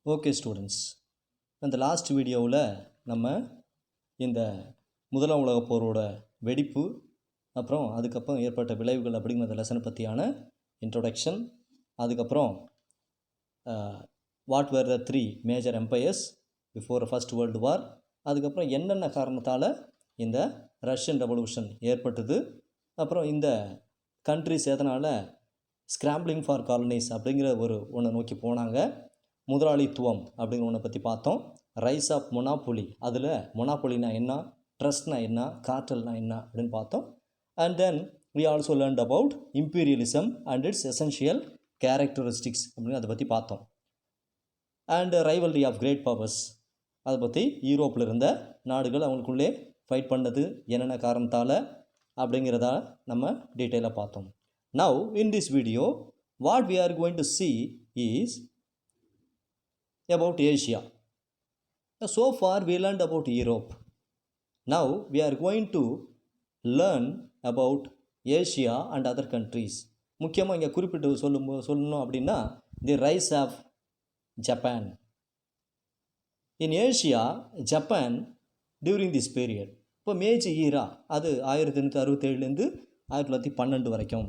Okay students, இந்த last வீடியோவில் நம்ம இந்த முதலாம் உலகப் போரோட வெடிப்பு அப்புறம் அதுக்கப்புறம் ஏற்பட்ட விளைவுகள் அப்படிங்கிற அந்த லெசனை பற்றியான இன்ட்ரொடக்ஷன், அதுக்கப்புறம் what were the 3 major empires before first world war, அதுக்கப்புறம் என்னென்ன காரணத்தால் இந்த ரஷ்யன் ரெவல்யூஷன் ஏற்பட்டது, அப்புறம் இந்த கண்ட்ரிஸ் எதனால் ஸ்கிராம்பிளிங் ஃபார் காலனிஸ் அப்படிங்கிற ஒன்றை நோக்கி போனாங்க, முதலாளித்துவம் அப்படிங்கிற ஒன்றை பற்றி பார்த்தோம். ரைஸ் ஆஃப் மொனாபொலி, அதில் மொனாபொலினா என்ன, ட்ரஸ்ட்னா என்ன, கார்ட்டல்னா என்ன அப்படின்னு பார்த்தோம். And then we also learned about imperialism and its essential characteristics அப்படின்னு அதை பற்றி பார்த்தோம். And rivalry of great powers, அதை பற்றி யூரோப்பில் இருந்த நாடுகள் அவங்களுக்குள்ளே ஃபைட் பண்ணது என்னென்ன காரணத்தால் அப்படிங்கிறத நம்ம டீட்டெயிலாக பார்த்தோம். Now in this video what we are going to see is about Asia. So far we learned about Europe. Now we are going to learn about Asia and other countries. முக்கியமாக இங்கே குறிப்பிட்டு சொல்லணும் அப்படின்னா the rise of Japan. In Asia Japan during this period, இப்போ Meiji ஈரா, அது 1867லேருந்து 1912 வரைக்கும்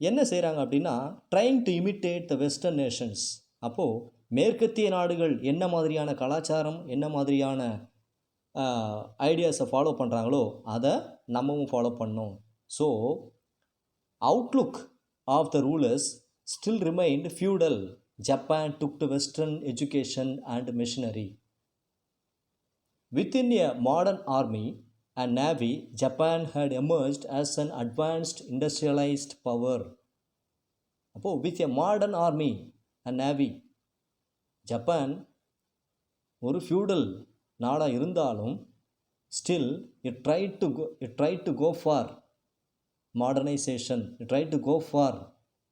என்ன செய்கிறாங்க அப்படின்னா trying to imitate the western Nations. அப்போது மேற்கத்திய நாடுகள் என்ன மாதிரியான கலாச்சாரம், என்ன மாதிரியான ஐடியாஸை ஃபாலோ பண்ணுறாங்களோ அதை நம்மவும் ஃபாலோ பண்ணோம். So outlook of the rulers still remained feudal. Japan took to western education and missionary. Within a modern army and navy, Japan had emerged as an advanced industrialized power. அப்போது with a modern army and navy, Japan ஒரு feudal நாடாக இருந்தாலும் still it try to go for modernisation, it try to go for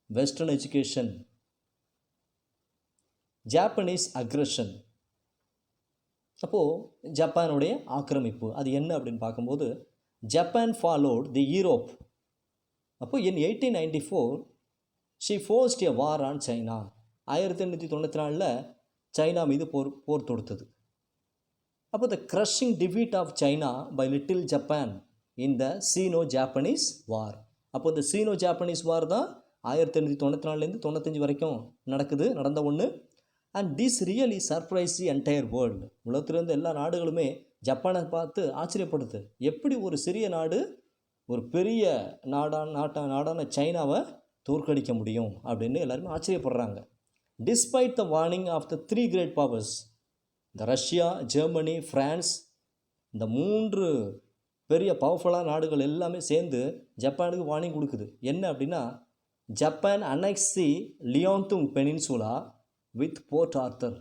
western education. Japanese aggression, அப்போது ஜப்பானுடைய ஆக்கிரமிப்பு அது என்ன அப்படின்னு பார்க்கும்போது ஜப்பான் ஃபாலோட் தி யூரோப். அப்போது in 1894 she forced a war on China. 1894 China மீது போர் தொடுத்தது. அப்போ the crushing defeat of China by little Japan in the Sino Japanese war. அப்போ இந்த சீனோ ஜாப்பனீஸ் வார் தான் 1894லேருந்து 95 வரைக்கும் நடந்த ஒன்று. And this really surprise the entire world. உலகத்திலிருந்து எல்லா நாடுகளுமே ஜப்பானை பார்த்து ஆச்சரியப்படுது. எப்படி ஒரு சிறிய நாடு ஒரு பெரிய நாடான சைனாவை தோற்கடிக்க முடியும் அப்படின்னு எல்லாருமே ஆச்சரியப்படுறாங்க. Despite the warning of the 3 great powers, இந்த ரஷ்யா, ஜெர்மனி, ஃப்ரான்ஸ், இந்த 3 பெரிய பவர்ஃபுல்லான நாடுகள் எல்லாமே சேர்ந்து ஜப்பானுக்கு வார்னிங் கொடுக்குது. என்ன அப்படின்னா Japan annex the Liaodong peninsula with Port Arthur.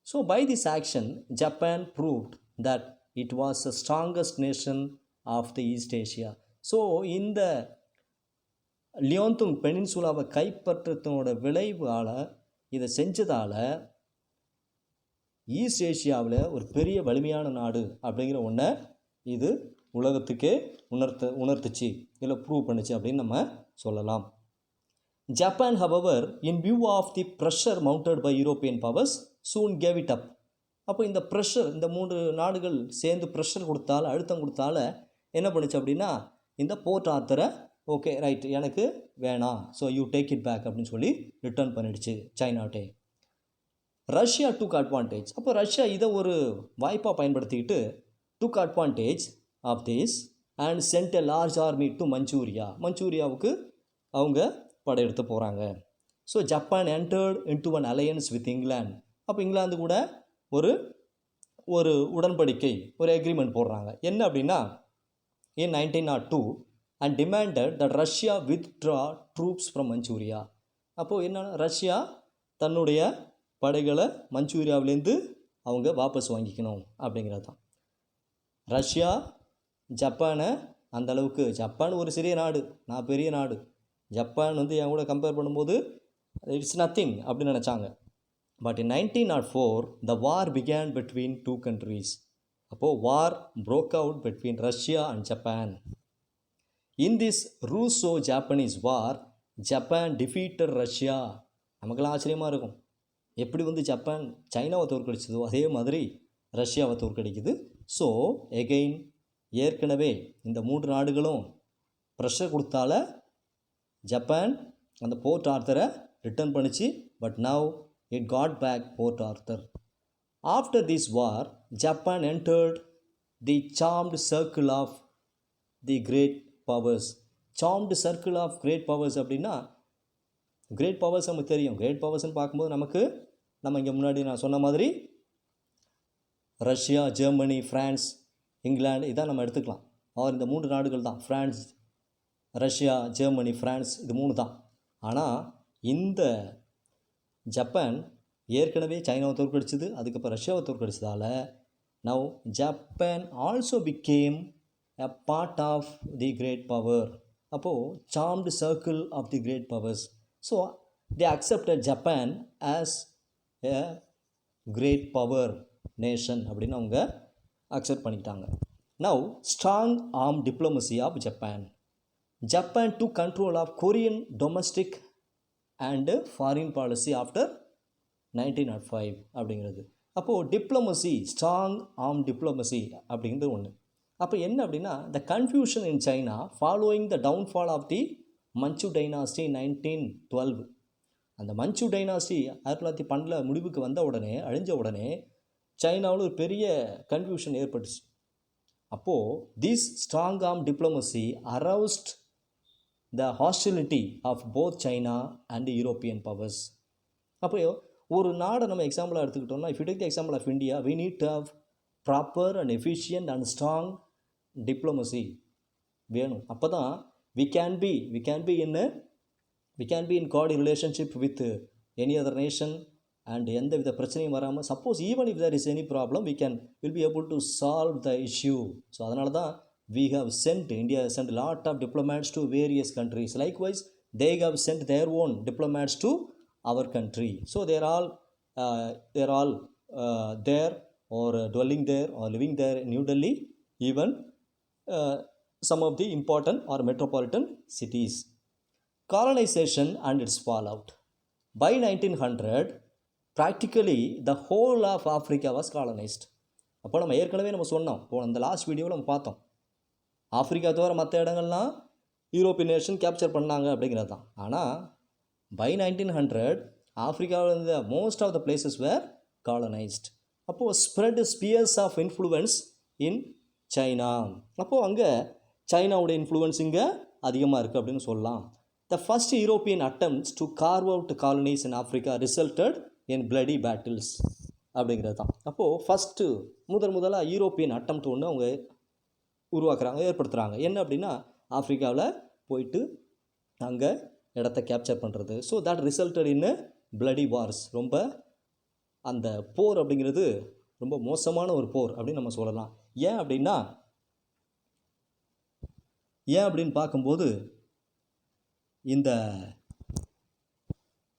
So by this action, Japan proved that it was the strongest nation of the East Asia. So இந்த லியோன்துங் பெனின்சுலாவை கைப்பற்றத்தினோட விளைவால் இதை செஞ்சதால் ஈஸ்ட் ஏஷியாவில் ஒரு பெரிய வலிமையான நாடு அப்படிங்கிற ஒன்றை இது உலகத்துக்கே உணர்த்துச்சு, இல்லை ப்ரூவ் பண்ணுச்சு அப்படின்னு நம்ம சொல்லலாம். Japan, however, in view of the pressure mounted by European powers, soon gave it up. அப்போ இந்த ப்ரெஷர், இந்த 3 நாடுகள் சேர்ந்து ப்ரெஷர் அழுத்தம் கொடுத்தால என்ன பண்ணுச்சு அப்படின்னா இந்த போர்ட் ஆர்த்தரை ஓகே ரைட் எனக்கு வேணாம், so you take it back அப்படின்னு சொல்லி ரிட்டர்ன் பண்ணிடுச்சு சைனாட்டே. Russia took advantage. அப்போ ரஷ்யா இதை ஒரு வாய்ப்பாக பயன்படுத்திக்கிட்டு took advantage of this and sent a large army to மஞ்சூரியாவுக்கு அவங்க படையெடுத்து போகிறாங்க. So Japan entered into an alliance with England. அப்போ இங்கிலாந்து கூட ஒரு உடன்படிக்கை, ஒரு எக்ரிமெண்ட் போடுறாங்க. என்ன அப்படின்னா இன் 1902 and demanded that Russia withdraw troops from Manchuria. அப்போது என்னன்னா ரஷ்யா தன்னுடைய படைகளை மஞ்சூரியாவிலேருந்து அவங்க வாபஸ் வாங்கிக்கணும் அப்படிங்கிறது தான். ரஷ்யா ஜப்பானை அந்தளவுக்கு, ஜப்பான் ஒரு சிறிய நாடு, நான் பெரிய நாடு, ஜப்பான் என் கூட கம்பேர் பண்ணும்போது இட்ஸ் நத்திங் அப்படின்னு நினச்சாங்க. But in 1904 the war began between 2 countries. அப்போது war broke out between Russia and Japan. In this Russo Japanese war Japan defeated Russia. நமக்கெல்லாம் ஆச்சரியமாக இருக்கும், எப்படி வந்து ஜப்பான் சைனாவை தோற்கடிச்சதோ அதே மாதிரி ரஷ்யாவை தோற்கடிக்குது. ஸோ எகெயின் ஏற்கனவே இந்த 3 நாடுகளும் ப்ரெஷர் கொடுத்தால ஜப்பான் அந்த போர்ட் ஆர்த்தரை ரிட்டர்ன் பண்ணிச்சு. But now it got back Port Arthur. After this war Japan entered the charmed circle of the great powers. Charmed circle of great powers அப்படின்னா கிரேட் பவர்ஸ் நமக்கு தெரியும். கிரேட் பவர்ஸ்ன்னு பார்க்கும்போது நம்ம இங்கே முன்னாடி நான் சொன்ன மாதிரி ரஷ்யா, ஜெர்மனி, ஃப்ரான்ஸ், இங்கிலாந்து இதான் நம்ம எடுத்துக்கலாம். அவர் இந்த 3 நாடுகள் தான். ஃப்ரான்ஸ், ரஷ்யா, ஜெர்மனி, ஃப்ரான்ஸ் இது 3 தான். ஆனால் இந்த ஜப்பான் ஏற்கனவே சைனாவை தோற்கடிச்சது, அதுக்கப்புறம் ரஷ்யாவை தோற்கடிச்சதால் now Japan also became a part of the great power. அப்போது charmed circle of the great powers. So they accepted Japan as a great power nation அப்படின்னு அவங்க அக்செப்ட் பண்ணிக்கிட்டாங்க. Now strong armed diplomacy of Japan. Japan took control of Korean domestic and foreign policy after 1905 அப்படிங்கிறது. அப்போது diplomacy, strong arm diplomacy அப்படிங்கிறது ஒன்று. அப்போ என்ன அப்படின்னா the confusion in China following the downfall of the Manchu dynasty 1912. அந்த மஞ்சு dynasty 1912 முடிவுக்கு வந்த உடனே, அழிஞ்ச உடனே சைனாவில் ஒரு பெரிய கன்ஃபியூஷன் ஏற்பட்டுச்சு. அப்போது this strong arm diplomacy aroused the hostility of both China and European powers. அப்போ ஒரு நாடை நம்ம எக்ஸாம்பிளாக எடுத்துக்கிட்டோம்னா, if you take the example of India, we need to have proper and efficient and strong diplomacy வேணும். அப்போ தான் we can be in cordial relationship with any other nation and எந்த வித பிரச்சனையும் வராமல், suppose even if there is any problem will be able to solve the issue. So அதனால தான் India has sent a lot of diplomats to various countries. Likewise they have sent their own diplomats to our country. So they're all there or dwelling there or living there in New Delhi, even some of the important or metropolitan cities. Colonization and its fallout. By 1900 practically the whole of Africa was colonized. அப்போ நம்ம ஏற்கனவே சொன்னோம், இப்போ அந்த last வீடியோவில் நம்ம பார்த்தோம், Africa தவிர மற்ற இடங்கள்லாம் யூரோப்பியன் நேஷன் கேப்சர் பண்ணாங்க அப்படிங்கிறது தான். ஆனால் பை 1900 ஆஃப்ரிக்காவில் இருந்த most of the places were colonised. அப்போது spread spheres of influence in China. அப்போது அங்கே சைனாவுடைய இன்ஃப்ளூயன்ஸ் இங்கே அதிகமாக இருக்குது அப்படின்னு சொல்லலாம். The first European attempts to carve out colonies in Africa resulted in bloody battles அப்படிங்கிறது தான். அப்போது ஃபஸ்ட்டு முதலாக யூரோப்பியன் அட்டம்ப்ட் ஒன்று அவங்க உருவாக்குறாங்க, ஏற்படுத்துகிறாங்க. என்ன அப்படின்னா ஆஃப்ரிக்காவில் போயிட்டு அங்கே இடத்த கேப்சர் பண்ணுறது. So that resulted in bloody Wars. ரொம்ப அந்த போர் அப்படிங்கிறது ரொம்ப மோசமான ஒரு போர் அப்படின்னு நம்ம சொல்லலாம். ஏன் அப்படின்னு பார்க்கும்போது இந்த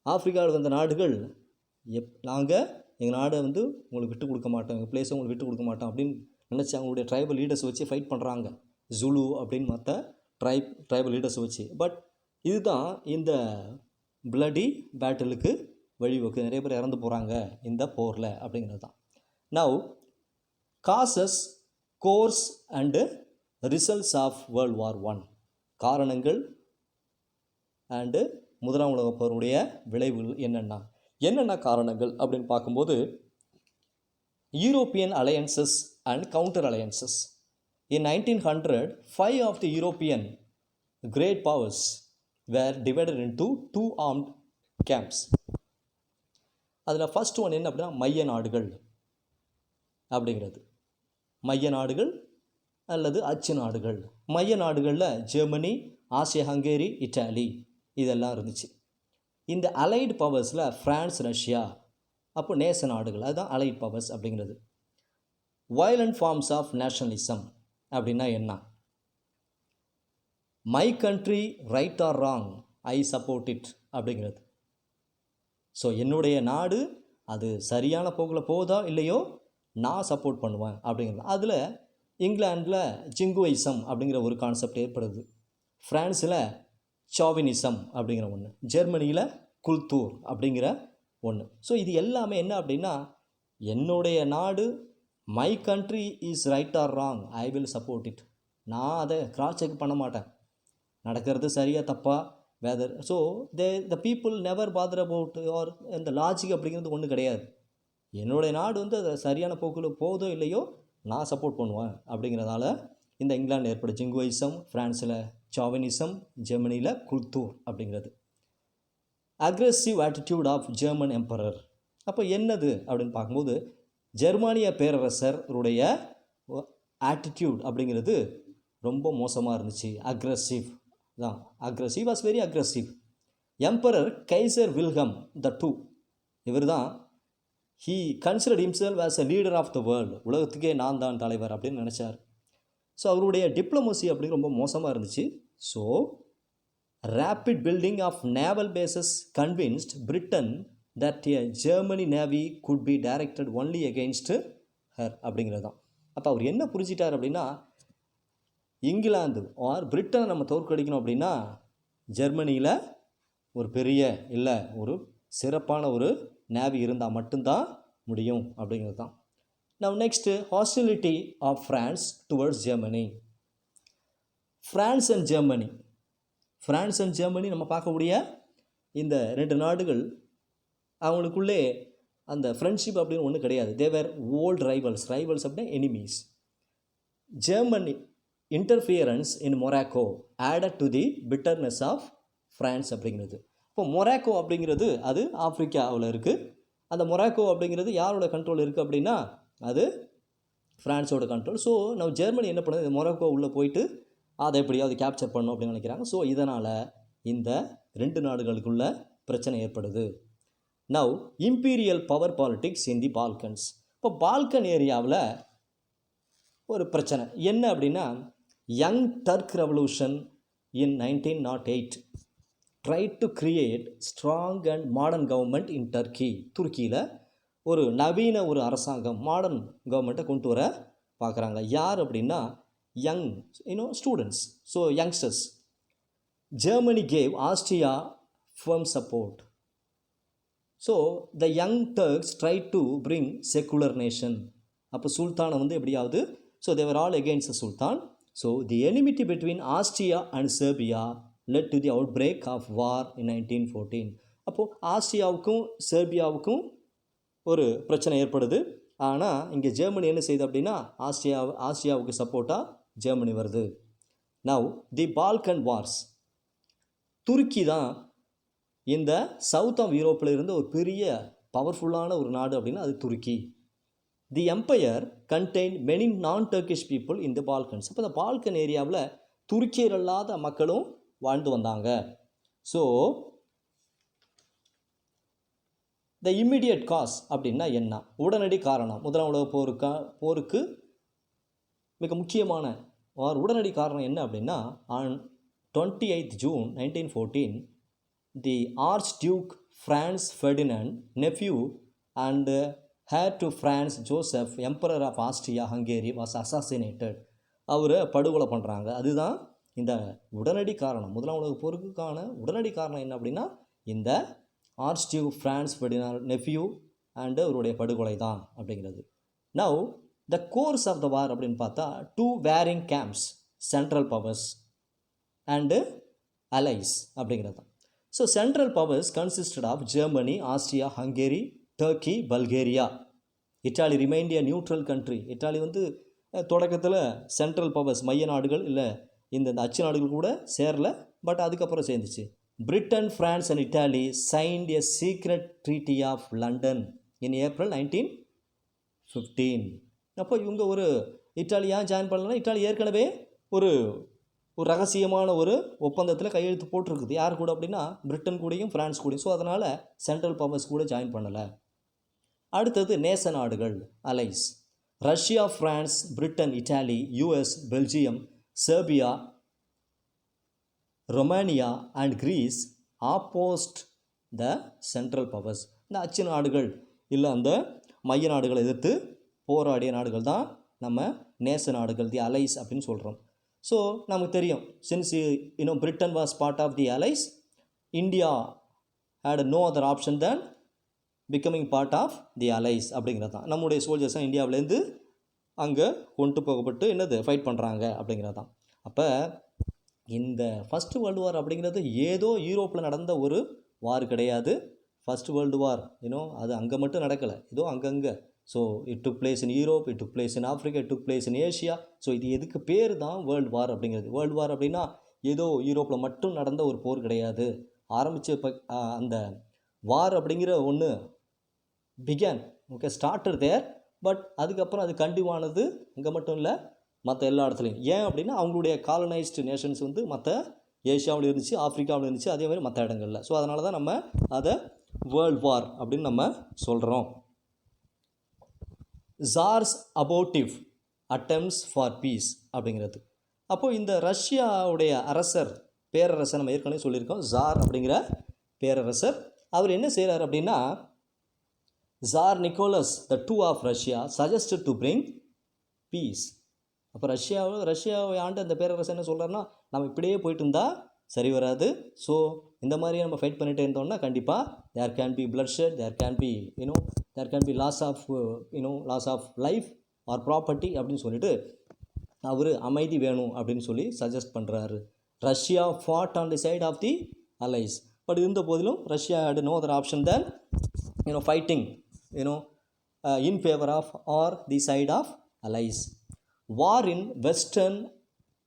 ஆஃப்ரிக்காவில் வந்த நாடுகள் எங்கள் நாடை உங்களுக்கு விட்டு கொடுக்க மாட்டோம், எங்கள் பிளேஸை உங்களுக்கு விட்டு கொடுக்க மாட்டோம் அப்படின்னு நினச்சி அவங்களுடைய ட்ரைபல் லீடர்ஸ் வச்சு ஃபைட் பண்ணுறாங்க. ஜுலு அப்படின்னு மற்ற ட்ரைபல் லீடர்ஸ் வச்சு. பட் இதுதான் இந்த பிளடி பேட்டிலுக்கு வழிவகுக்கு. நிறைய பேர் இறந்து போகிறாங்க இந்த போரில் அப்படிங்கிறது தான். Now causes, course and results of world war 1. காரணங்கள் அண்டு முதலாம் உலகப் போருடைய விளைவுகள் என்னென்ன காரணங்கள் அப்படின்னு பார்க்கும்போது, European alliances and counter alliances. In 1900 5 of the European great powers were divided into 2 armed camps. அதில் ஃபர்ஸ்ட் ஒன் என்ன அப்படின்னா மைய நாடுகள் அப்படிங்கிறது. மைய நாடுகள் அல்லது அச்சு நாடுகள். மைய நாடுகளில் ஜெர்மனி, ஆஸ்ட்ரியா ஹங்கேரி, இட்டாலி இதெல்லாம் இருந்துச்சு. இந்த அலைடு பவர்ஸில் ஃப்ரான்ஸ், ரஷ்யா, அப்போ நேச நாடுகள், அதுதான் அலைட் பவர்ஸ் அப்படிங்கிறது. வயலண்ட் ஃபார்ம்ஸ் ஆஃப் நேஷனலிசம் அப்படின்னா என்ன? My country right or wrong, I support it அப்படிங்கிறது. ஸோ என்னுடைய நாடு அது சரியான போக்கில் போதா இல்லையோ நான் சப்போர்ட் பண்ணுவேன் அப்படிங்கிறது. அதில் இங்கிலாண்டில் ஜிங்குவைசம் அப்படிங்கிற ஒரு கான்செப்ட் ஏற்படுது. ஃப்ரான்ஸில் சாவினிசம் அப்படிங்கிற ஒன்று. ஜெர்மனியில் குல்தூர் அப்படிங்கிற ஒன்று. ஸோ இது எல்லாமே என்ன அப்படின்னா, என்னுடைய நாடு, my country is right or wrong, I will support it. நான் அதை கிராஸ் செக் பண்ண மாட்டேன், நடக்கிறது சரியா தப்பா whether. So the people never bother about or இந்த லாஜிக் அப்படிங்கிறது ஒன்றும் கிடையாது. என்னுடைய நாடு வந்து அதை சரியான போக்கில் போதோ இல்லையோ நான் சப்போர்ட் பண்ணுவேன் அப்படிங்கிறதால இந்த இங்கிலாந்து ஏற்படும் ஜிங்குயிசம், ஃப்ரான்ஸில் சாவினிசம், ஜெர்மனியில் குல்தூர் அப்படிங்கிறது. Aggressive attitude of German emperor. அப்போ என்னது அப்படின்னு பார்க்கும்போது, ஜெர்மானிய பேரரசருடைய ஆட்டிடியூட் அப்படிங்கிறது ரொம்ப மோசமாக இருந்துச்சு. அக்ரெசிவ் தான், aggressive was very aggressive. Emperor Kaiser Wilhelm the two, இவர் தான் he considered himself as a leader of the world, உலகத்துக்கே நான் தான் தலைவர் அப்படின்னு நினச்சார். ஸோ அவருடைய டிப்ளமசி அப்படி ரொம்ப மோசமாக இருந்துச்சு. So rapid building of naval bases convinced Britain that a Germany navy could be directed only against her அப்படிங்கிறது தான். அப்போ அவர் என்ன புரிஞ்சிட்டார் அப்படின்னா, இங்கிலாந்து ஆர் பிரிட்டனை நம்ம தோற்கடிக்கணும் அப்படின்னா ஜெர்மனியில் ஒரு பெரிய இல்லை ஒரு சிறப்பான ஒரு நேவி இருந்தால் மட்டும்தான் முடியும் அப்படிங்கிறது தான். Now next hostility of France towards Germany. France and Germany, France and Germany நம்ம பார்க்கக்கூடிய இந்த ரெண்டு நாடுகள், அவங்களுக்குள்ளே அந்த ஃப்ரெண்ட்ஷிப் அப்படின்னு ஒன்றும் கிடையாது. They were old rivals. ரைவல்ஸ் அப்படின்னா enemies. Germany interference in Morocco added to the bitterness of France அப்படிங்கிறது. இப்போ மொராக்கோ அப்படிங்கிறது அது ஆப்பிரிக்காவில் இருக்குது. அந்த மொராக்கோ அப்படிங்கிறது யாரோட கண்ட்ரோல் இருக்குது அப்படின்னா அது ஃப்ரான்ஸோட கண்ட்ரோல். ஸோ நம்ம ஜெர்மனி என்ன பண்ணுது, மொராக்கோ உள்ளே போயிட்டு அதை எப்படியாவது கேப்சர் பண்ணணும் அப்படின்னு நினைக்கிறாங்க. ஸோ இதனால் இந்த ரெண்டு நாடுகளுக்குள்ள பிரச்சனை ஏற்படுது. Now imperial power politics in the Balkans. இப்போ பால்கன் ஏரியாவில் ஒரு பிரச்சனை என்ன அப்படின்னா, young Turk revolution in 1908 tried to create strong and modern government in Turkey. துருக்கியில் ஒரு நவீன ஒரு அரசாங்கம், மாடர்ன் கவர்மெண்ட்டை கொண்டு வர பார்க்குறாங்க. யார் அப்படின்னா young students, so youngsters. Germany gave Austria firm support. So the young Turks tried to bring secular nation. அப்போ சுல்தானை வந்து எப்படியாவது, so they were all against the Sultan. So the enmity between Austria and Serbia led to the outbreak of war in 1914. அப்போ ஆஸ்ட்ரியாவுக்கும் செர்பியாவுக்கும் ஒரு பிரச்சனை ஏற்படுது. ஆனால் இங்கே Germany என்ன செய்யுது அப்படின்னா ஆஸ்ட்ரியாவுக்கு சப்போர்ட்டாக ஜெர்மனி வருது. Now the Balkan wars. துருக்கி தான் இந்த சவுத் ஆஃப் யூரோப்பில் இருந்த ஒரு பெரிய பவர்ஃபுல்லான ஒரு நாடு அப்படின்னா அது துருக்கி. தி எம்பையர் கண்டெயின் மெனி நான் Turkish people in the Balkans. அப்போ இந்த பால்கன் ஏரியாவில் துருக்கியர் அல்லாத மக்களும் வாழ்ந்து வந்தாங்க. ஸோ த இம்மிடியட் காஸ் அப்படின்னா என்ன, உடனடி காரணம், முதலாம் உலக போருக்கு மிக முக்கியமான உடனடி காரணம் என்ன அப்படின்னா, on 28th June 1914 the archduke Franz Ferdinand nephew and heir to Franz Joseph emperor of Austria Hungary was assassinated. அவரை படுகொலை பண்ணுறாங்க. அதுதான் இந்த உடனடி காரணம். முதலாம் உலக போருக்கான உடனடி காரணம் என்ன அப்படின்னா இந்த archduke Franz Ferdinand nephew and அவருடைய படுகொலை தான் அப்படிங்கிறது. Now the course of the war அப்படின்னு பார்த்தா, two warring camps, central powers and allies அப்படிங்கிறது தான். So central powers consisted of Germany, Austria, Hungary, Turkey, Bulgaria. Italy remained a neutral country. Italy வந்து தொடக்கத்தில் சென்ட்ரல் பவர்ஸ் மைய நாடுகள் இல்லை இந்த அச்சு நாடுகள் கூட சேரல, பட் அதுக்கப்புறம் சேர்ந்துச்சு. Britain, France and Italy signed a secret treaty of London in April 1915. அப்போ இவங்க ஒரு இட்டாலியாக ஜாயின் பண்ணலாம். இட்டாலி ஏற்கனவே ஒரு ரகசியமான ஒரு ஒப்பந்தத்தில் கையெழுத்து போட்டிருக்குது. யார் கூட அப்படின்னா பிரிட்டன் கூடயும் ஃப்ரான்ஸ் கூடயும். ஸோ அதனால் சென்ட்ரல் பவர்ஸ் கூட ஜாயின் பண்ணலை. அடுத்தது நேச நாடுகள் allies. Russia, France, Britain, Italy, US, Belgium, Serbia, Romania and Greece opposed the central powers. இந்த அச்சு நாடுகள் இல்லை அந்த மைய நாடுகளை எதிர்த்து போராடிய நாடுகள் தான் நம்ம நேச நாடுகள், தி அலைஸ் அப்படின்னு சொல்கிறோம். ஸோ நமக்கு தெரியும், since Britain was part of the allies, India had no other option than becoming part of the allies அப்படிங்கிறது தான். நம்முடைய சோல்ஜர்ஸாக இந்தியாவிலேருந்து அங்கே கொண்டு போகப்பட்டு என்னது ஃபைட் பண்ணுறாங்க அப்படிங்கிறது தான். அப்போ இந்த ஃபஸ்ட்டு வேர்ல்டு வார் அப்படிங்கிறது ஏதோ யூரோப்பில் நடந்த ஒரு வார் கிடையாது. ஃபஸ்ட் வேர்ல்டு வார் அது அங்கே மட்டும் நடக்கலை, ஏதோ அங்கங்கே. So it took place in Europe, it took place in Africa, it took place in Asia. So இது எதுக்கு பேர் தான் வேர்ல்டு வார் அப்படிங்கிறது. வேர்ல்டு வார் அப்படின்னா ஏதோ யூரோப்பில் மட்டும் நடந்த ஒரு போர் கிடையாது. ஆரம்பித்த அந்த வார் அப்படிங்கிற ஒன்று பிகன் ஸ்டார்டர் தேர். பட் அதுக்கப்புறம் அது கண்டினியூ ஆனது அங்கே மட்டும் இல்லை, மற்ற எல்லா இடத்துலையும். ஏன் அப்படின்னா அவங்களுடைய காலனைஸ்டு நேஷன்ஸ் மற்ற ஏஷியாவில் இருந்துச்சு, ஆஃப்ரிக்காவில் இருந்துச்சு, அதே மாதிரி மற்ற இடங்களில். ஸோ அதனால தான் நம்ம அதை வேர்ல்டு வார் அப்படின்னு நம்ம சொல்கிறோம். ஜார்ஸ் அபோட்டிவ் அட்டெம்ப்ட்ஸ் ஃபார் பீஸ் அப்படிங்கிறது. அப்போது இந்த ரஷ்யாவுடைய பேரரசர் நம்ம ஏற்கனவே சொல்லியிருக்கோம், ஜார் அப்படிங்கிற பேரரசர். அவர் என்ன செய்கிறார் அப்படின்னா, Tsar Nicholas the two of Russia suggested to bring peace. அப்போ ரஷ்யாவை ஆண்டு அந்த பேரரசர் என்ன சொல்கிறாருன்னா, நம்ம இப்படியே போயிட்டு இருந்தால் சரி வராது. ஸோ இந்த மாதிரி நம்ம ஃபைட் பண்ணிகிட்டே இருந்தோம்னா கண்டிப்பாக there can be bloodshed, there can be loss of life or property அப்படின்னு சொல்லிட்டு அவர் அமைதி வேணும் அப்படின்னு சொல்லி சஜஸ்ட் பண்ணுறாரு. Russia fought on the side of the allies. But இருந்த போதிலும் ரஷ்யா had no other option than fighting in favor of or the side of allies. War in Western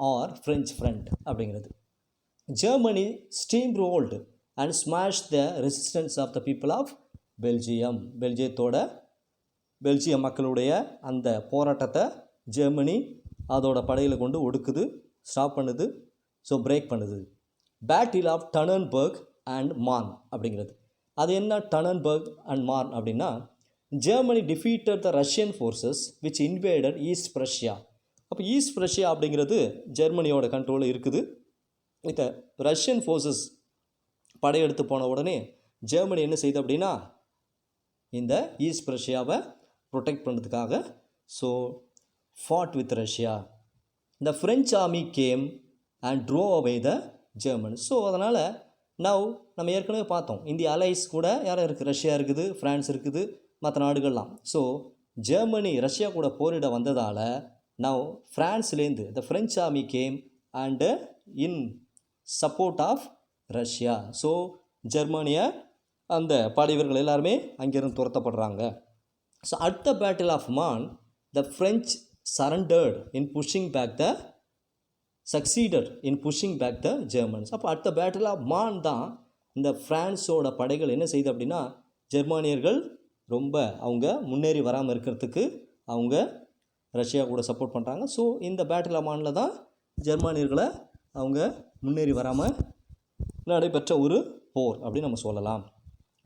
or French front அப்படிங்கிறது. Germany steamrolled and smashed the resistance of the people of Belgium. Belgium மக்களுடைய அந்த போராட்டத்தை Germany அதோட படையில் கொண்டு ஒடுக்குது, stop பண்ணுது, so break பண்ணுது. Battle of Tannenberg and Marne அப்படிங்கிறது. அது என்ன டனன்பர்க் அண்ட் மார்ன் அப்படின்னா, Germany defeated the Russian forces which invaded East Prussia. அப்போ ஈஸ்ட் பிரஷ்யா அப்படிங்கிறது ஜெர்மனியோட கண்ட்ரோலில் இருக்குது. இந்த ரஷ்யன் ஃபோர்ஸஸ் படையெடுத்து போன உடனே ஜெர்மனி என்ன செய்யுது அப்படின்னா, இந்த ஈஸ்ட் பிரஷ்யாவை ப்ரொடெக்ட் பண்ணுறதுக்காக so ஃபாட் with Russia. The French army game and draw away the German. So அதனால் நம்ம ஏற்கனவே பார்த்தோம், இந்திய அலைஸ் கூட யாரும் இருக்குது, ரஷ்யா இருக்குது, ஃப்ரான்ஸ் இருக்குது, மற்ற நாடுகள்லாம். ஸோ ஜெர்மனி ரஷ்யா கூட போரிட வந்ததால் ஃப்ரான்ஸ்லேருந்து the French army came and in support of Russia. So ஜெர்மனியை அந்த படைவீரர்கள் எல்லாருமே அங்கேருந்து துரத்தப்படுறாங்க. So at the battle of மான் the French surrendered in pushing back the succeeded in pushing back the Germans. அப்போ அட் த பேட்டில் ஆஃப் மான் தான் இந்த ஃப்ரான்ஸோட படைகள் என்ன செய்யுது அப்படின்னா, ஜெர்மானியர்கள் ரொம்ப அவங்க முன்னேறி வராமல் இருக்கிறதுக்கு அவங்க ரஷ்யா கூட சப்போர்ட் பண்ணுறாங்க. ஸோ இந்த பேட்டில் ஆஃப் மானில் தான் ஜெர்மானியர்களை அவங்க முன்னேறி வராமல் நடைபெற்ற ஒரு போர் அப்படின்னு நம்ம சொல்லலாம்.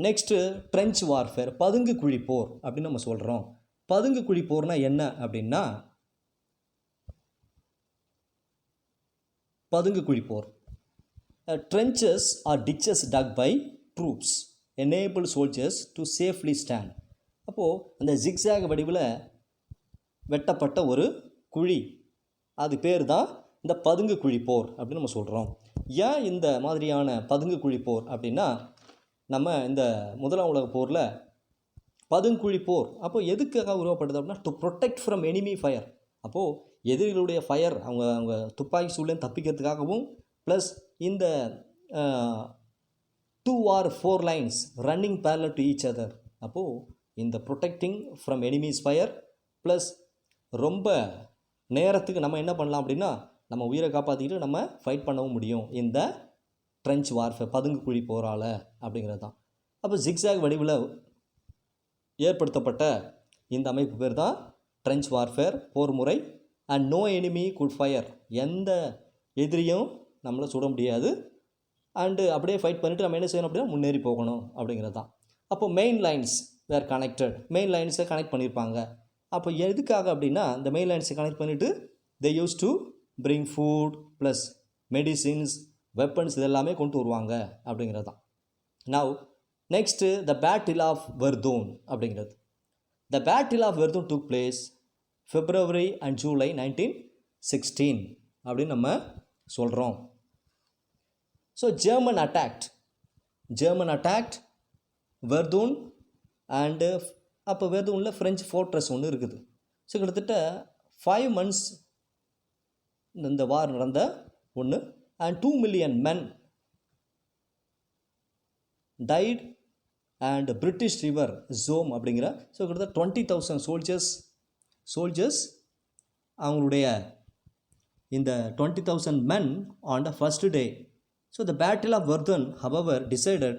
நெக்ஸ்ட்டு ட்ரெஞ்ச் வார்ஃபேர், பதுங்கு குழி போர் அப்படின்னு நம்ம சொல்கிறோம். பதுங்கு குழி போர்னால் என்ன அப்படின்னா, பதுங்கு குழி போர் trenches or ditches dug by troops enable soldiers to safely stand. அப்போது அந்த ஜிக்ஸாக் வடிவில் வெட்டப்பட்ட ஒரு குழி, அது பேர் தான் இந்த பதுங்கு குழி போர் அப்படின்னு நம்ம சொல்கிறோம். ஏன் இந்த மாதிரியான பதுங்கு குழி போர் அப்படின்னா, நம்ம இந்த முதலாம் உலக போரில் பதுங்குழி போர் அப்போது எதுக்காக உருவப்படுது அப்படின்னா, to protect from enemy fire. அப்போது எதிரிகளுடைய ஃபயர் அவங்க துப்பாக்கி சூழ்நிலை தப்பிக்கிறதுக்காகவும், ப்ளஸ் இந்த 2 or 4 lines running parallel to each other. அப்போது இந்த protecting from enemies fire plus ரொம்ப நேரத்துக்கு நம்ம என்ன பண்ணலாம் அப்படின்னா, நம்ம உயிரை காப்பாற்றிக்கிட்டு நம்ம ஃபைட் பண்ணவும் முடியும் இந்த ட்ரெஞ்ச் வார்ஃபேர், பதுங்கு குழி போரால் அப்படிங்கிறது தான். அப்போ ஜிக்ஸாக் வடிவில் ஏற்படுத்தப்பட்ட இந்த அமைப்பு பேர் தான் ட்ரெஞ்ச் வார்ஃபேர், போர் முறை. And no enemy could fire, எந்த எதிரியும் நம்மளை சுட முடியாது. அண்டு அப்படியே ஃபைட் பண்ணிவிட்டு நம்ம என்ன செய்யணும் அப்படின்னா, முன்னேறி போகணும் அப்படிங்கிறது தான். அப்போது main lines were connected, main லைன்ஸை கனெக்ட் பண்ணியிருப்பாங்க. அப்போ எதுக்காக அப்படின்னா, இந்த மெயின் லைன்ஸை கனெக்ட் பண்ணிவிட்டு they use to bring food plus medicines, weapons இதெல்லாமே கொண்டு வருவாங்க அப்படிங்கிறது தான். Now next the battle of Verdun அப்படிங்கிறது. The battle of Verdun took place February and July 1916 அப்படின்னு நம்ம சொல்கிறோம். So German attacked Verdun and அப்போ வெறும் ஃப்ரெஞ்சு ஃபோர்ட்ரஸ் ஒன்று இருக்குது. ஸோ கிட்டத்தட்ட 5 months இந்த வார் நடந்த ஒன்று. And 2 million men died and British river Somme அப்படிங்கிற ஸோ கிட்டத்தட்ட 20,000 சோல்ஜர்ஸ் அவங்களுடைய இந்த 20,000 men on the first day. So the battle of Verdun however decided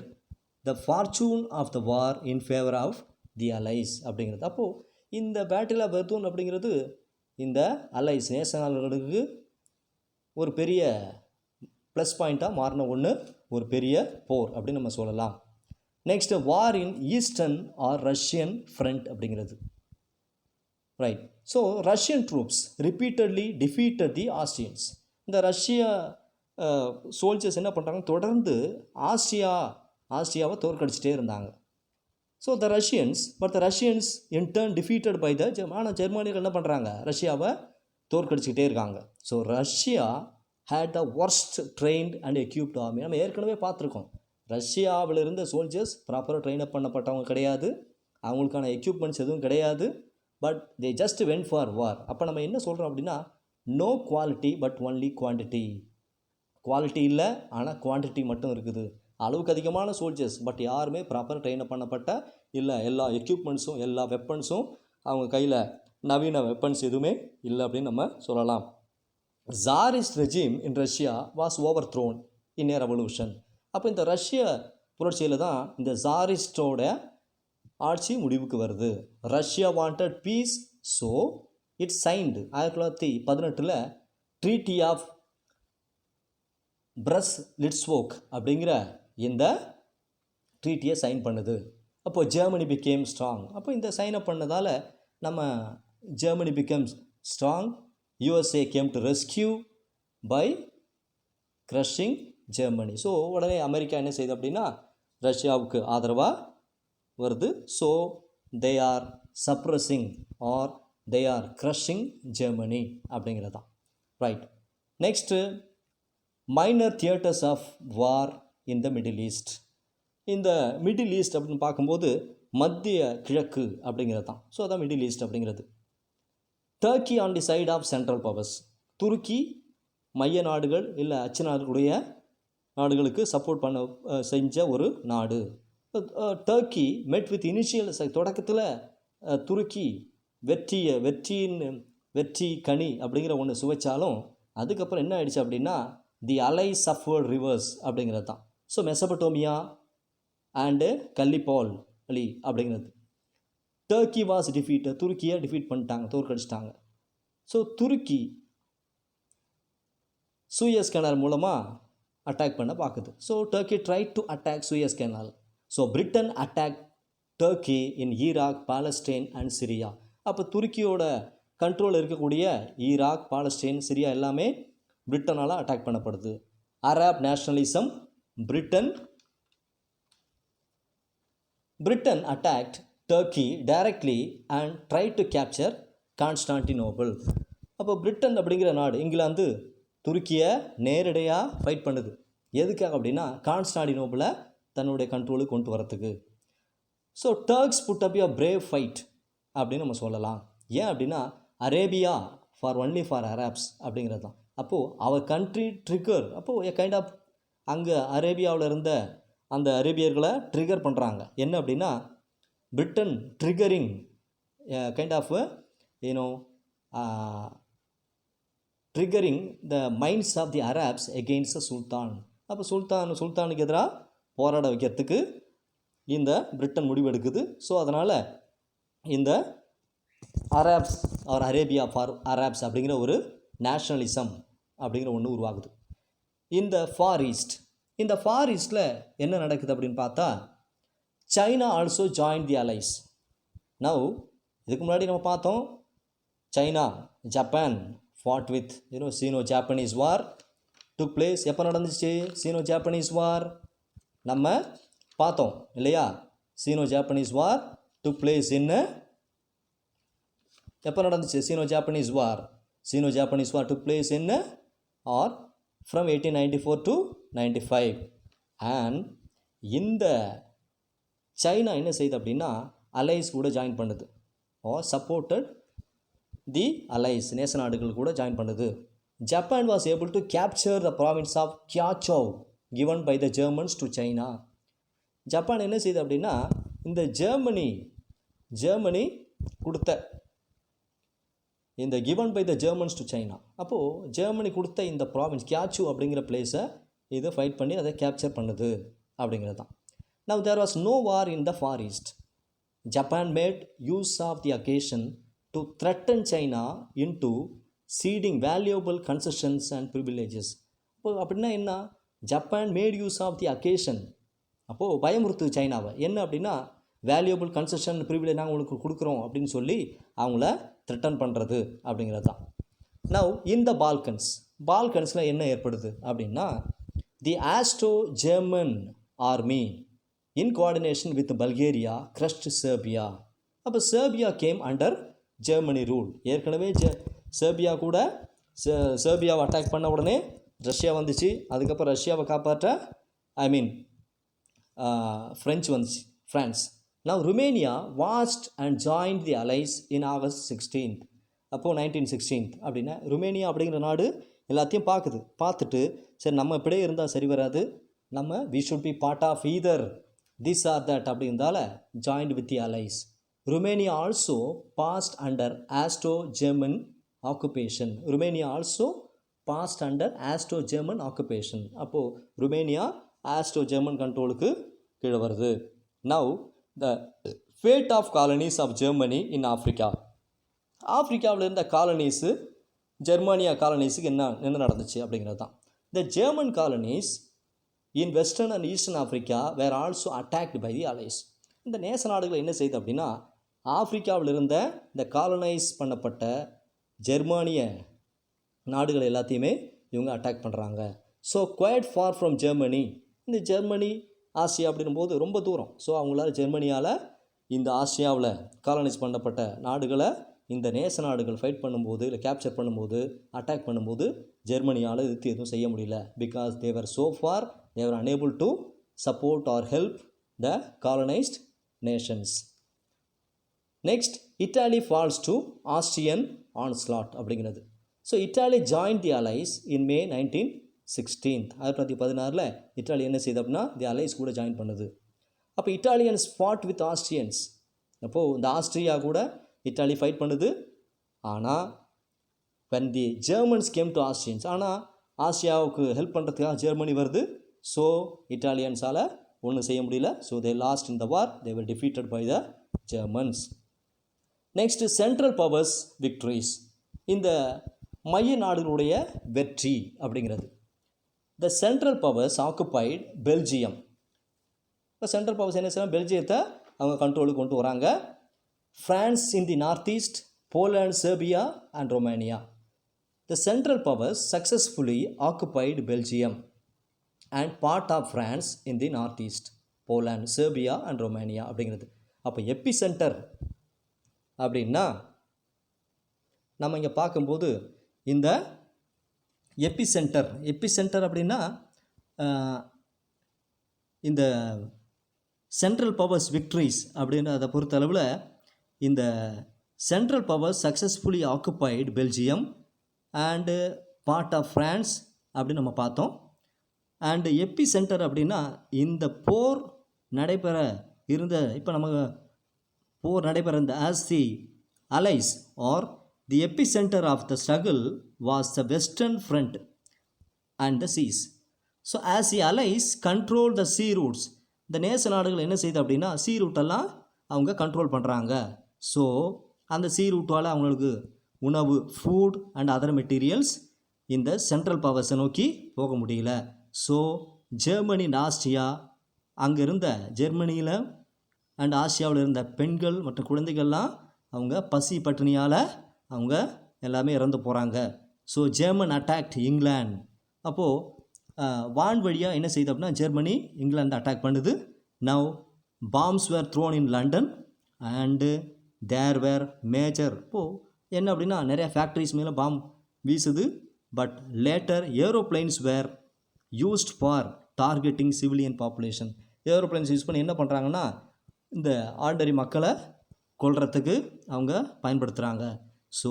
the fortune of the war in favor of the allies அப்படிங்கிறது. அப்போது இந்த battle of Verdun அப்படிங்கிறது இந்த Alice நேச நாடுகளுக்கு ஒரு பெரிய ப்ளஸ் பாயிண்ட்டாக மாறின ஒன்று, ஒரு பெரிய போர் அப்படின்னு நம்ம சொல்லலாம். Next war in eastern or Russian front அப்படிங்கிறது. Right. So Russian troops repeatedly defeated the Austrians. இந்த ரஷ்ய சோல்ஜர்ஸ் என்ன பண்ணுறாங்க, தொடர்ந்து ஆஸ்ட்ரியாவை தோற்கடிச்சிட்டே இருந்தாங்க. So the Russians in turn defeated by the ஆனால் ஜெர்மானியர்கள் என்ன பண்ணுறாங்க, ரஷ்யாவை தோற்கடிச்சிக்கிட்டே இருக்காங்க. So Russia had the worst trained and equipped army. நம்ம ஏற்கனவே பார்த்துருக்கோம், ரஷ்யாவில் இருந்த சோல்ஜர்ஸ் ப்ராப்பராக ட்ரெயின் அப் பண்ணப்பட்டவங்க கிடையாது, அவங்களுக்கான எக்யூப்மெண்ட்ஸ் எதுவும் கிடையாது. But they just went for war. அப்போ நம்ம என்ன சொல்கிறோம் அப்படின்னா, no quality but only quantity. Quality இல்லை, ஆனால் குவான்டிட்டி மட்டும் இருக்குது. அளவுக்கு அதிகமான சோல்ஜர்ஸ், பட் யாருமே ப்ராப்பராக ட்ரெயின் அப் பண்ணப்பட்ட இல்லை, எல்லா எக்யூப்மெண்ட்ஸும் எல்லா வெப்பன்ஸும் அவங்க கையில் நவீன வெப்பன்ஸ் எதுவுமே இல்லை அப்படின்னு நம்ம சொல்லலாம். Tsarist regime in Russia was overthrown in a revolution. அப்போ இந்த ரஷ்ய புரட்சியில் தான் இந்த ஜாரிஸ்டோட ஆட்சி முடிவுக்கு வருது. Russia wanted peace, so it signed 1918 treaty of Brest Litovsk அப்படிங்கிற இந்த ட்ரீட்டியை சைன் பண்ணுது. அப்போது ஜெர்மனி பிகேம் ஸ்ட்ராங். அப்போ இந்த சைன் அப் பண்ணதால் நம்ம Germany became strong. USA came to rescue by crushing Germany. So உடனே அமெரிக்கா என்ன செய்யுது அப்படின்னா ரஷ்யாவுக்கு ஆதரவாக வருது. So they are suppressing or they are crushing Germany அப்படிங்கிறது தான். Right. Next minor theatres of war in the Middle East. இந்த மிடில் ஈஸ்ட் அப்படின்னு பார்க்கும்போது மத்திய கிழக்கு அப்படிங்கிறது தான். ஸோ அதான் மிடில் ஈஸ்ட் அப்படிங்கிறது. Turkey on the side of central powers. துருக்கி மைய நாடுகள் இல்லை அச்சு நாடுகளுக்கு சப்போர்ட் பண்ண செஞ்ச ஒரு நாடு. டர்க்கி மெட் வித் இனிஷியல் தொடக்கத்தில் துருக்கி வெற்றி கனி அப்படிங்கிற ஒன்று சுவைச்சாலும் அதுக்கப்புறம் என்ன ஆயிடுச்சு அப்படின்னா தி அலை சஃபர்ட் ரிவர்ஸ் அப்படிங்கிறது தான். So Mesopotamia and Gallipoli அப்படிங்கிறது. Turkey was defeat. துருக்கியை டிஃபீட் பண்ணிட்டாங்க, தோற்கடிச்சிட்டாங்க. ஸோ துருக்கி சூயஸ் கெனால் மூலமாக அட்டாக் பண்ண பார்க்குது. So Turkey try to attack Suez canal. So Britain attack Turkey in Iraq, Palestine and Syria. அப்போ துருக்கியோட கண்ட்ரோலில் இருக்கக்கூடிய ஈராக், பாலஸ்டைன், சிரியா எல்லாமே பிரிட்டனால் அட்டாக் பண்ணப்படுது. Arab nationalism. Britain attacked Turkey directly and try to capture Constantinople. அப்போ Britain அப்படிங்கிற நாடு, இங்கிலாந்து துருக்கியை நேரடியாக ஃபைட் பண்ணுது. எதுக்காக அப்படின்னா கான்ஸ்டான்டினோபிளை தன்னுடைய கண்ட்ரோலுக்கு கொண்டு வரத்துக்கு. So Turks put up your brave fight அப்படின்னு நம்ம சொல்லலாம். ஏன் அப்படின்னா அரேபியா ஒன்லி ஃபார் அரப்ஸ் அப்படிங்கிறது தான். அப்போது அவர் கண்ட்ரி ட்ரிகர். அப்போது ஏ கைண்ட் ஆஃப் அங்கே அரேபியாவில் இருந்த அந்த அரேபியர்களை ட்ரிகர் பண்ணுறாங்க. என்ன அப்படின்னா Britain triggering kind of triggering the minds of the Arabs against the sultan. அப்போ சுல்தானுக்கு எதிராக போராட வைக்கிறதுக்கு இந்த பிரிட்டன் முடிவெடுக்குது. ஸோ அதனால் இந்த Arabs or Arabia for Arabs அப்படிங்கிற ஒரு நேஷ்னலிசம் அப்படிங்கிற ஒன்று உருவாகுது. இந்த ஃபார் ஈஸ்டில் என்ன நடக்குது அப்படின்னு பார்த்தா China also join the allies. Now இதுக்கு முன்னாடி நம்ம பார்த்தோம் China Japan fought with Sino Japanese war took place. எப்போ நடந்துச்சு சீனோ ஜாப்பனீஸ் வார்? நம்ம பார்த்தோம் இல்லையா? சீனோ ஜாப்பனீஸ் வார் டுக் பிளேஸ் எப்போ நடந்துச்சு? Sino Japanese war took place are from 1894 to 95. And இந்த சைனா என்ன செய்யுது அப்படின்னா அலைஸ் கூட ஜாயின் பண்ணுது, ஆர் சப்போர்ட்டட் தி அலைஸ், நேச நாடுகள் கூட ஜாயின் பண்ணுது. Japan was able to capture the province of Kiaochow given by the Germans to China. Japan என்ன செய்யுது அப்படின்னா, இந்த ஜெர்மனி கொடுத்த இந்த given by the Germans to China, அப்போது ஜெர்மனி கொடுத்த இந்த ப்ராவின்ஸ் கியாச்சு அப்படிங்கிற பிளேஸை இதை ஃபைட் பண்ணி அதை கேப்சர் பண்ணுது அப்படிங்கிறது தான். Now there was no war in the Far East. Japan made use of the occasion to threaten China into ceding valuable concessions and privileges. அப்போ அப்படின்னா என்ன, Japan made use of the occasion, அப்போது பயமுறுத்துது சைனாவை. என்ன அப்படின்னா, வேல்யூபிள் கன்செஷன் ப்ரிவிலேஜ் நாங்கள் உங்களுக்கு கொடுக்குறோம் அப்படின்னு சொல்லி அவங்கள த்ரெட்டன் பண்ணுறது அப்படிங்கிறது தான். நவ் இந்த பால்கன்ஸில் என்ன ஏற்படுது அப்படின்னா, the Austro German army in coordination with Bulgaria crushed Serbia. அப்போ Serbia came under Germany rule. ஏற்கனவே செர்பியா கூட செர்பியாவை அட்டாக் பண்ண உடனே ரஷ்யா வந்துச்சு. அதுக்கப்புறம் ரஷ்யாவை காப்பாற்ற ஃப்ரெஞ்சு வந்துச்சு, France. Now Romania was and joined the allies in August 16th. அப்போது 1916 அப்படின்னா ருமேனியா அப்படிங்கிற நாடு எல்லாத்தையும் பார்த்துட்டு சரி நம்ம இப்படியே இருந்தால் சரி வராது, நம்ம we should be part of either this or that அப்படிங்கிறதால joined with the allies. Romania also passed under Austro German occupation. Romania also passed under Austro German occupation. அப்போது ருமேனியா ஆஸ்ட்ரோ ஜெர்மன் கண்ட்ரோலுக்கு கீழே வருது. Now the fate of colonies of Germany in Africa. ஆஃப்ரிக்காவில் இருந்த colonies ஜெர்மானியா காலனிஸுக்கு என்ன நடந்துச்சு அப்படிங்கிறது தான். The German colonies in western and eastern Africa were also attacked by the Alice. இந்த நேச நாடுகள் என்ன செய்யுது அப்படின்னா, ஆஃப்ரிக்காவில் இருந்த இந்த காலனைஸ் பண்ணப்பட்ட ஜெர்மானிய நாடுகள் எல்லாத்தையுமே இவங்க அட்டாக் பண்ணுறாங்க. So quite far from Germany. இந்த ஜெர்மனி ஆசியா அப்படின்போது ரொம்ப தூரம். ஸோ அவங்களால ஜெர்மனியால் இந்த ஆசியாவில் காலனைஸ் பண்ணப்பட்ட நாடுகளை இந்த நேச நாடுகள் ஃபைட் பண்ணும்போது இல்லை கேப்சர் பண்ணும்போது அட்டாக் பண்ணும்போது ஜெர்மனியால் எதிர்த்து எதுவும் செய்ய முடியல. Because they were so far they were unable to support or help the colonised nations. Next, Italy falls to Austrian onslaught அப்படிங்கிறது. So Italy join the allies in May 1916. 1916 Italy என்ன செய்யுது அப்படின்னா தி அலைஸ் கூட ஜாயின் பண்ணுது. அப்போ இட்டாலியன்ஸ் ஃபாட் வித் ஆஸ்ட்ரியன்ஸ். அப்போது இந்த Austria கூட இட்டாலி ஃபைட் பண்ணுது. ஆனால் when the Germans came to ஆஸ்ட்ரியன்ஸ், ஆனால் ஆசியாவுக்கு ஹெல்ப் பண்ணுறதுக்காக ஜெர்மனி வருது. ஸோ இட்டாலியன்ஸால் ஒன்றும் செய்ய முடியல. So they lost in the war. They were defeated by the Germans. Next, central powers victories. இந்த மைய நாடுகளுடைய வெற்றி அப்படிங்கிறது. The central powers occupied Belgium. இப்போ சென்ட்ரல் பவர்ஸ் என்ன செய்யணும், பெல்ஜியத்தை அவங்க கண்ட்ரோலுக்கு கொண்டு வராங்க. France in the north east, Poland, Serbia and Romania. The central powers successfully occupied Belgium and part of France in the north east, Poland, Serbia and Romania அப்படிங்கிறது. அப்போ எப்பி சென்டர் அப்படின்னா நம்ம இங்கே பார்க்கும்போது இந்த எப்பி சென்டர் அப்படின்னா இந்த சென்ட்ரல் பவர்ஸ் விக்ட்ரிஸ் அப்படின்னு அதை பொறுத்தளவில் இந்த central powers successfully occupied Belgium and part of France அப்படின்னு நம்ம பார்த்தோம். அண்டு எப்பி சென்டர் அப்படின்னா இந்த போர் நடைபெற இருந்த as the allies or the epicenter of the struggle was the western front and the seas. So as the allies control the sea routes, இந்த நேச நாடுகள் என்ன செய்யுது அப்படின்னா sea route எல்லாம் அவங்க கண்ட்ரோல் பண்ணுறாங்க. ஸோ அந்த sea route-ஆல் அவங்களுக்கு உணவு, ஃபுட் அண்ட் அதர் மெட்டீரியல்ஸ் இந்த சென்ட்ரல் பவர்ஸை நோக்கி போக முடியல. ஸோ ஜெர்மனி அண்ட் ஆஸ்ட்ரியா, அங்கே இருந்த ஜெர்மனியில் அண்ட் ஆசியாவில் இருந்த பெண்கள் மற்றும் குழந்தைகள்லாம் அவங்க பசி பட்டினியால் அவங்க எல்லாமே இறந்து போகிறாங்க. So German attacked England. அப்போது வான் வழியாக என்ன செய்யுது அப்படின்னா ஜெர்மனி இங்கிலாந்து அட்டாக் பண்ணுது. Now bombs were thrown in London and there were major. இப்போது என்ன அப்படின்னா நிறையா ஃபேக்ட்ரிஸ் மேலே பாம் வீசுது. But later aeroplanes were used for targeting civilian population. Aeroplanes use பண்ணி என்ன பண்ணுறாங்கன்னா இந்த ஆர்டினரி மக்களை கொல்றதுக்கு அவங்க பயன்படுத்துகிறாங்க. So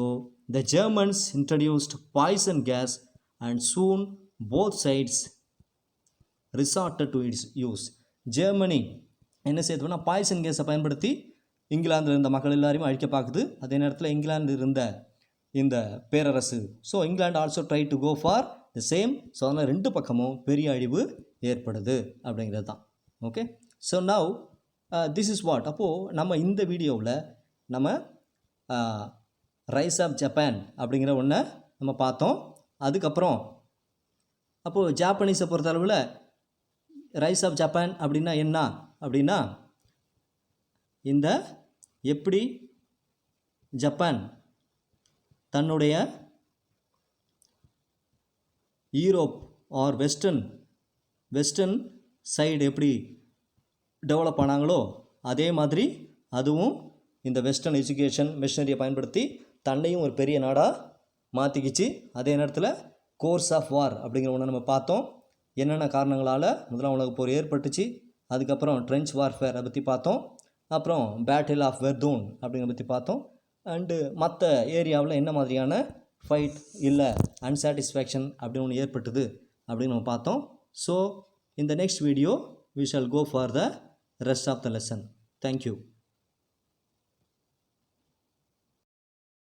the Germans introduced poison gas and soon both sides resorted to its use. Germany என்ன செய்யுதுன்னா பாய்சன் கேஸை பயன்படுத்தி இங்கிலாந்தில் இருந்த மக்கள் எல்லாரையும் அழிக்க பார்க்குது. அதே நேரத்தில் இங்கிலாந்து இருந்த இந்த பேரரசு, so England also try to go for the same. So அதனால் ரெண்டு பக்கமும் பெரிய அழிவு ஏற்படுது அப்படிங்கிறது தான். Okay, so now this is what. அப்போது நம்ம இந்த வீடியோவில் நம்ம ரைஸ் ஆஃப் ஜப்பான் அப்படிங்கிற ஒன்றை நம்ம பார்த்தோம். அதுக்கப்புறம் அப்போது ஜாப்பனீஸை பொறுத்தளவில் ரைஸ் ஆஃப் ஜப்பான் அப்படின்னா என்ன அப்படின்னா, இந்த எப்படி ஜப்பான் தன்னுடைய யூரோப் ஆர் வெஸ்டர்ன் சைடு எப்படி டெவலப் ஆனாங்களோ அதே மாதிரி அதுவும் இந்த வெஸ்டர்ன் எஜுகேஷன் மிஷனரியை பயன்படுத்தி தன்னையும் ஒரு பெரிய நாடாக மாற்றிக்கிச்சு. அதே நேரத்தில் கோர்ஸ் ஆஃப் வார் அப்படிங்கிற ஒன்று நம்ம பார்த்தோம். என்னென்ன காரணங்களால் முதலாம் உலகப் போர் ஏற்பட்டுச்சு. அதுக்கப்புறம் ட்ரெஞ்ச் வார்ஃபேர் அதை பற்றி பார்த்தோம். அப்புறம் பேட்டில் ஆஃப் வெர்தூன் அப்படிங்கிறத பற்றி பார்த்தோம். அண்டு மற்ற ஏரியாவில் என்ன மாதிரியான ஃபைட் இல்லை அன்சாட்டிஸ்ஃபேக்ஷன் அப்படின்னு ஒன்று ஏற்பட்டுது அப்படின்னு நம்ம பார்த்தோம். So in the next video we shall go for the rest of the lesson. Thank you.